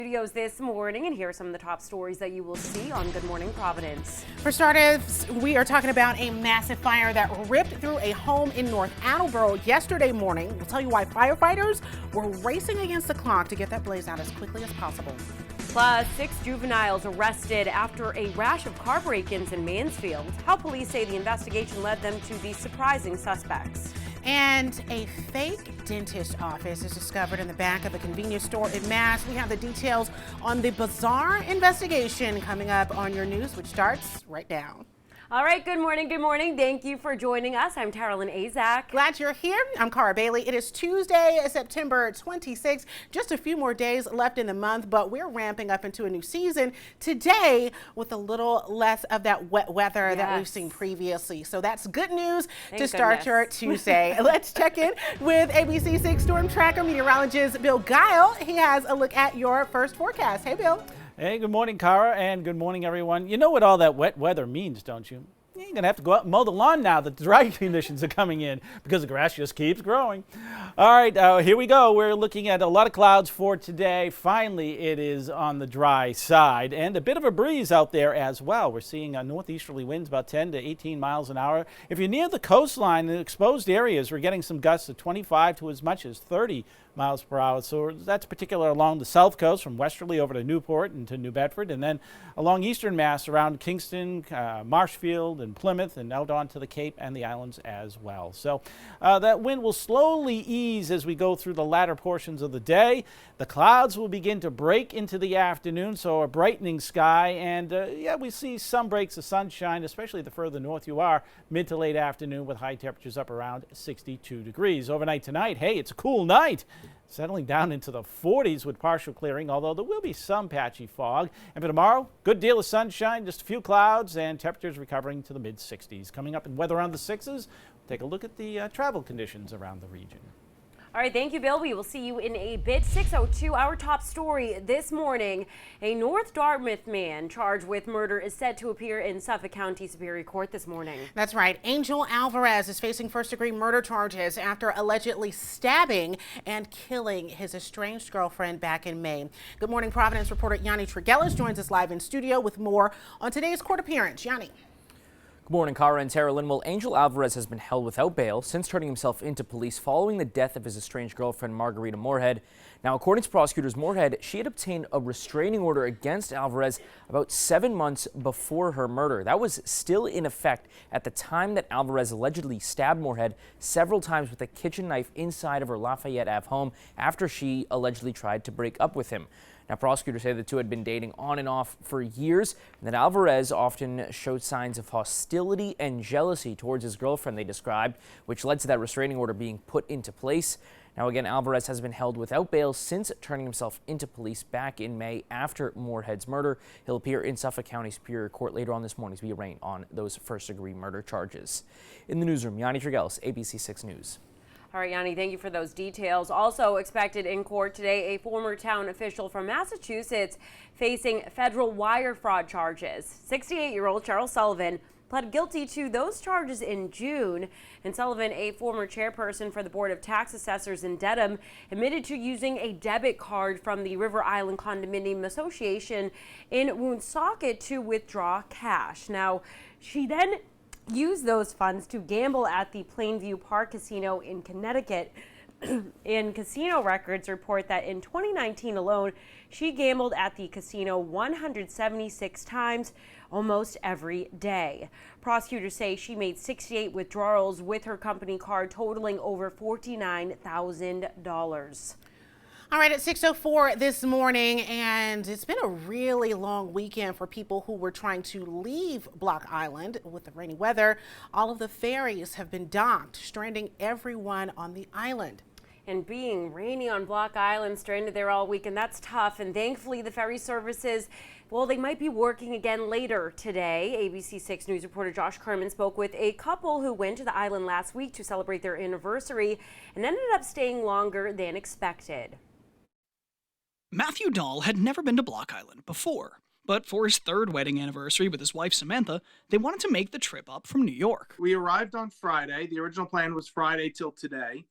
Studios this morning, and here are some of the top stories that you will see on Good Morning Providence. For starters, we are talking about a massive fire that ripped through a home in North Attleboro yesterday morning. We'll tell you why firefighters were racing against the clock to get that blaze out as quickly as possible. Plus, 6 juveniles arrested after a rash of car break-ins in Mansfield. How police say the investigation led them to these surprising suspects. And a fake dentist office is discovered in the back of a convenience store in Mass. We have the details on the bizarre investigation coming up on your news, which starts right now. All right, good morning, good morning. Thank you for joining us. I'm Taralyn Azak. Glad you're here. I'm Cara Bailey. It is Tuesday, September 26th. Just a few more days left in the month, but we're ramping up into a new season today with a little less of that wet weather that we've seen previously. So that's good news to start your Tuesday. Let's check in with ABC6 Storm Tracker meteorologist Bill Guile. He has a look at your first forecast. Hey, Bill. Hey, good morning, Cara, and good morning, everyone. You know what all that wet weather means, don't you? You're going to have to go out and mow the lawn now that the dry conditions are coming in because the grass just keeps growing. All right, here we go. We're looking at a lot of clouds for today. Finally, it is on the dry side and a bit of a breeze out there as well. We're seeing northeasterly winds about 10 to 18 miles an hour. If you're near the coastline in exposed areas, we're getting some gusts of 25 to as much as 30 miles per hour. So that's particular along the south coast from Westerly over to Newport and to New Bedford, and then along eastern Mass around Kingston, Marshfield, and Plymouth, and out onto the Cape and the islands as well. So that wind will slowly ease as we go through the latter portions of the day. The clouds will begin to break into the afternoon, so a brightening sky, and we see some breaks of sunshine, especially the further north you are, mid to late afternoon with high temperatures up around 62 degrees. Overnight tonight, hey, it's a cool night. Settling down into the 40s with partial clearing, although there will be some patchy fog. And for tomorrow, good deal of sunshine, just a few clouds, and temperatures recovering to the mid-60s. Coming up in weather on the 6s, take a look at the travel conditions around the region. All right, thank you, Bill. We will see you in a bit. 6:02, our top story this morning. A North Dartmouth man charged with murder is set to appear in Suffolk County Superior Court this morning. That's right. Angel Alvarez is facing first-degree murder charges after allegedly stabbing and killing his estranged girlfriend back in May. Good morning, Providence reporter Yanni Triguelis joins us live in studio with more on today's court appearance. Yanni. Good morning, Cara and Taralyn. Well, Angel Alvarez has been held without bail since turning himself into police following the death of his estranged girlfriend, Margarita Moorhead. Now, according to prosecutors, Moorhead, she had obtained a restraining order against Alvarez about 7 months before her murder. That was still in effect at the time that Alvarez allegedly stabbed Moorhead several times with a kitchen knife inside of her Lafayette Ave home after she allegedly tried to break up with him. Now, prosecutors say the two had been dating on and off for years, and that Alvarez often showed signs of hostility and jealousy towards his girlfriend, they described, which led to that restraining order being put into place. Now, again, Alvarez has been held without bail since turning himself into police back in May after Moorhead's murder. He'll appear in Suffolk County Superior Court later on this morning to be arraigned on those first-degree murder charges. In the newsroom, Yanni Triguelis, ABC6 News. All right, Yanni, thank you for those details. Also expected in court today, a former town official from Massachusetts facing federal wire fraud charges. 68-year-old Charles Sullivan pled guilty to those charges in June. And Sullivan, a former chairperson for the Board of Tax Assessors in Dedham, admitted to using a debit card from the River Island Condominium Association in Woonsocket to withdraw cash. Now, she then used those funds to gamble at the Plainview Park Casino in Connecticut. And casino records report that in 2019 alone, she gambled at the casino 176 times, almost every day. Prosecutors say she made 68 withdrawals with her company card, totaling over $49,000. All right, at 6:04 this morning, and it's been a really long weekend for people who were trying to leave Block Island with the rainy weather. All of the ferries have been docked, stranding everyone on the island. And being rainy on Block Island, stranded there all weekend, that's tough. And thankfully, the ferry services, well, they might be working again later today. ABC6 News reporter Josh Kerman spoke with a couple who went to the island last week to celebrate their anniversary and ended up staying longer than expected. Matthew Dahl had never been to Block Island before, but for his third wedding anniversary with his wife Samantha, they wanted to make the trip up from New York. We arrived on Friday. The original plan was Friday till today.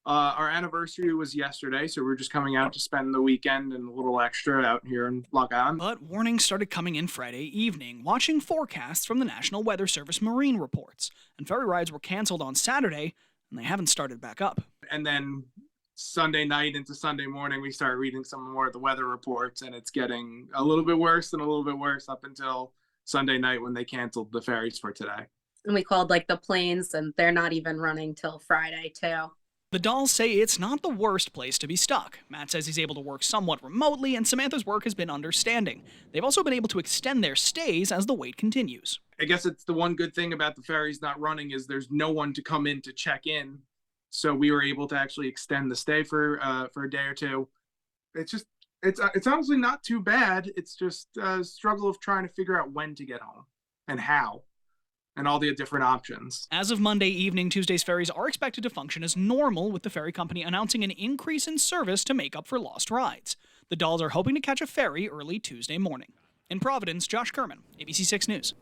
Our anniversary was yesterday, so we're just coming out to spend the weekend and a little extra out here in Block Island. But warnings started coming in Friday evening, watching forecasts from the National Weather Service marine reports. And ferry rides were canceled on Saturday, and they haven't started back up. And then Sunday night into Sunday morning, we start reading some more of the weather reports, and it's getting a little bit worse and a little bit worse up until Sunday night when they canceled the ferries for today. And we called like the planes, and they're not even running till Friday too. The Dolls say it's not the worst place to be stuck. Matt says he's able to work somewhat remotely, and Samantha's work has been understanding. They've also been able to extend their stays as the wait continues. I guess it's the one good thing about the ferries not running is there's no one to come in to check in. So we were able to actually extend the stay for a day or two. It's honestly not too bad. It's just a struggle of trying to figure out when to get home and how, and all the different options. As of Monday evening, Tuesday's ferries are expected to function as normal, with the ferry company announcing an increase in service to make up for lost rides. The Dolls are hoping to catch a ferry early Tuesday morning. In Providence, Josh Kerman, ABC 6 News.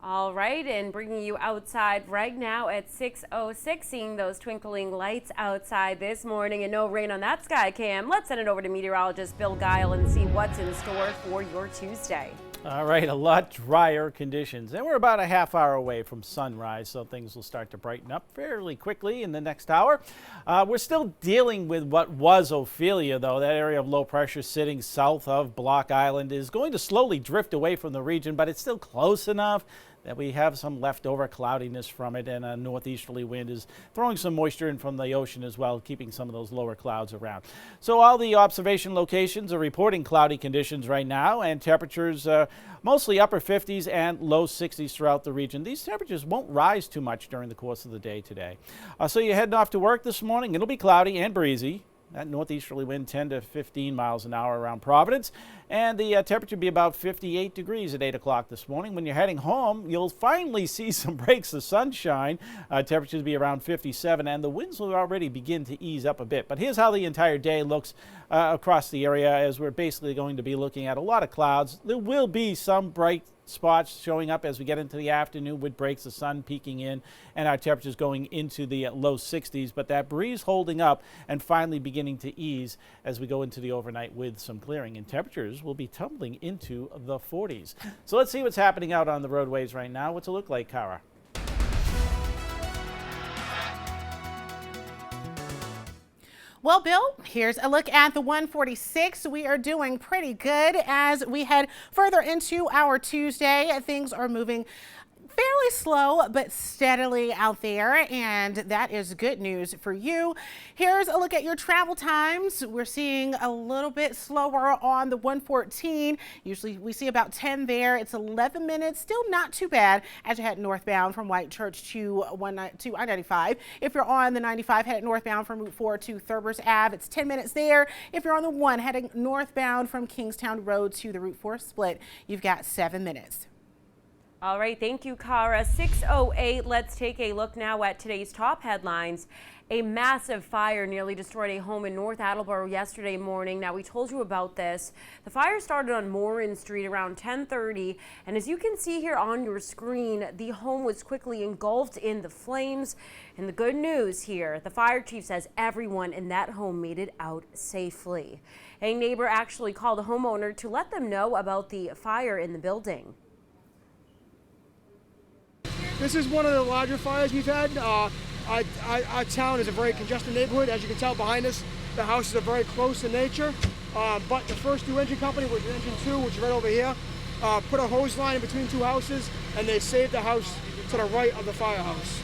All right, and bringing you outside right now at 6:06, seeing those twinkling lights outside this morning and no rain on that sky cam. Let's send it over to meteorologist Bill Guile and see what's in store for your Tuesday. All right, a lot drier conditions. And we're about a half hour away from sunrise, so things will start to brighten up fairly quickly in the next hour. We're still dealing with what was Ophelia, though. That area of low pressure sitting south of Block Island is going to slowly drift away from the region, but it's still close enough that we have some leftover cloudiness from it, and a northeasterly wind is throwing some moisture in from the ocean as well, keeping some of those lower clouds around. So all the observation locations are reporting cloudy conditions right now, and temperatures mostly upper 50s and low 60s throughout the region. These temperatures won't rise too much during the course of the day today. So you're heading off to work this morning. It'll be cloudy and breezy. That northeasterly wind 10 to 15 miles an hour around Providence, and the temperature will be about 58 degrees at 8 o'clock this morning. When you're heading home, you'll finally see some breaks of sunshine. Temperatures will be around 57, and the winds will already begin to ease up a bit. But here's how the entire day looks across the area, as we're basically going to be looking at a lot of clouds. There will be some bright spots showing up as we get into the afternoon with breaks, the sun peeking in, and our temperatures going into the low 60s, but that breeze holding up and finally beginning to ease as we go into the overnight with some clearing, and temperatures will be tumbling into the 40s. So let's see what's happening out on the roadways right now. What's it look like, Kara? Well, Bill, here's a look at the 146. We are doing pretty good as we head further into our Tuesday. Things are moving fairly slow but steadily out there, and that is good news for you. Here's a look at your travel times. We're seeing a little bit slower on the 114. Usually we see about 10 there. It's 11 minutes, still not too bad as you head northbound from White Church to I-95. If you're on the 95 headed northbound from Route 4 to Thurbers Ave, it's 10 minutes there. If you're on the 1 heading northbound from Kingstown Road to the Route 4 split, you've got 7 minutes. All right, thank you, Kara. 6:08. Let's take a look now at today's top headlines. A massive fire nearly destroyed a home in North Attleboro yesterday morning. Now, we told you about this. The fire started on Morin Street around 10:30, and as you can see here on your screen, the home was quickly engulfed in the flames. And the good news here, the fire chief says everyone in that home made it out safely. A neighbor actually called the homeowner to let them know about the fire in the building. This is one of the larger fires we've had. Our town is a very congested neighborhood. As you can tell behind us, the houses are very close in nature. But the first new engine company, which is engine 2, which is right over here, put a hose line in between two houses, and they saved the house to the right of the firehouse.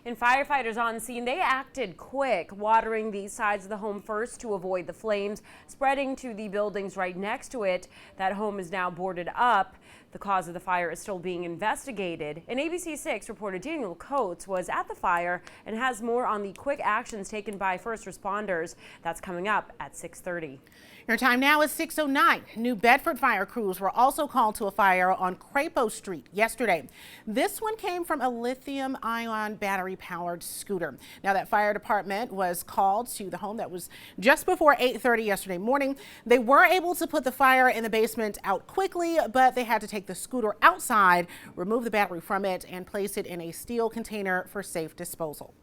And firefighters on scene, they acted quick, watering the sides of the home first to avoid the flames spreading to the buildings right next to it. That home is now boarded up. The cause of the fire is still being investigated. And ABC 6 reporter Daniel Coates was at the fire and has more on the quick actions taken by first responders. That's coming up at 6:30. Your time now is 6:09. New Bedford fire crews were also called to a fire on Crapo Street yesterday. This one came from a lithium-ion battery-powered scooter. Now, that fire department was called to the home that was just before 8:30 yesterday morning. They were able to put the fire in the basement out quickly, but they had to take the scooter outside, remove the battery from it, and place it in a steel container for safe disposal.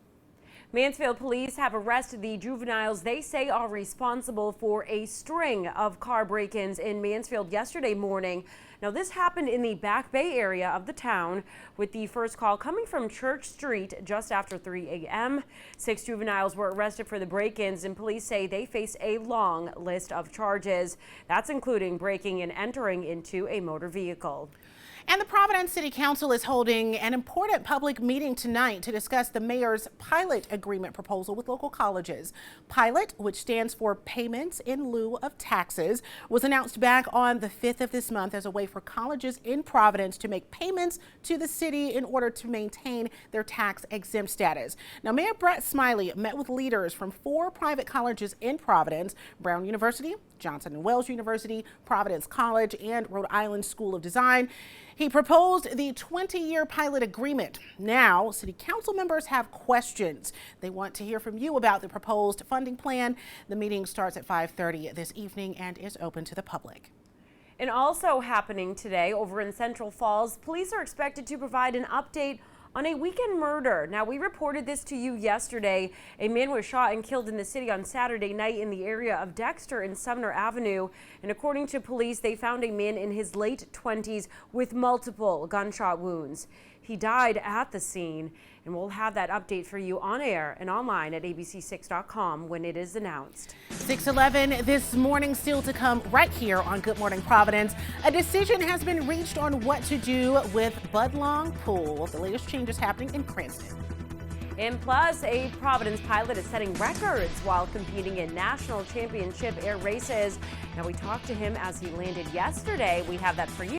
Mansfield police have arrested the juveniles they say are responsible for a string of car break-ins in Mansfield yesterday morning. Now, this happened in the Back Bay area of the town, with the first call coming from Church Street just after 3 a.m. 6 juveniles were arrested for the break-ins, and police say they face a long list of charges. That's including breaking and entering into a motor vehicle. And the Providence City Council is holding an important public meeting tonight to discuss the mayor's pilot agreement proposal with local colleges. Pilot, which stands for Payments in Lieu of Taxes, was announced back on the 5th of this month as a way for colleges in Providence to make payments to the city in order to maintain their tax-exempt status. Now, Mayor Brett Smiley met with leaders from 4 private colleges in Providence: Brown University, Johnson & Wales University, Providence College, and Rhode Island School of Design. He proposed the 20-year pilot agreement. Now, city council members have questions. They want to hear from you about the proposed funding plan. The meeting starts at 5:30 this evening and is open to the public. And also happening today over in Central Falls, police are expected to provide an update on a weekend murder. Now, we reported this to you yesterday. A man was shot and killed in the city on Saturday night in the area of Dexter and Sumner Avenue. And according to police, they found a man in his late 20s with multiple gunshot wounds. He died at the scene, and we'll have that update for you on air and online at abc6.com when it is announced. 6:11 this morning, still to come right here on Good Morning Providence. A decision has been reached on what to do with Budlong Pool. The latest changes happening in Cranston. And plus, a Providence pilot is setting records while competing in national championship air races. Now, we talked to him as he landed yesterday. We have that for you.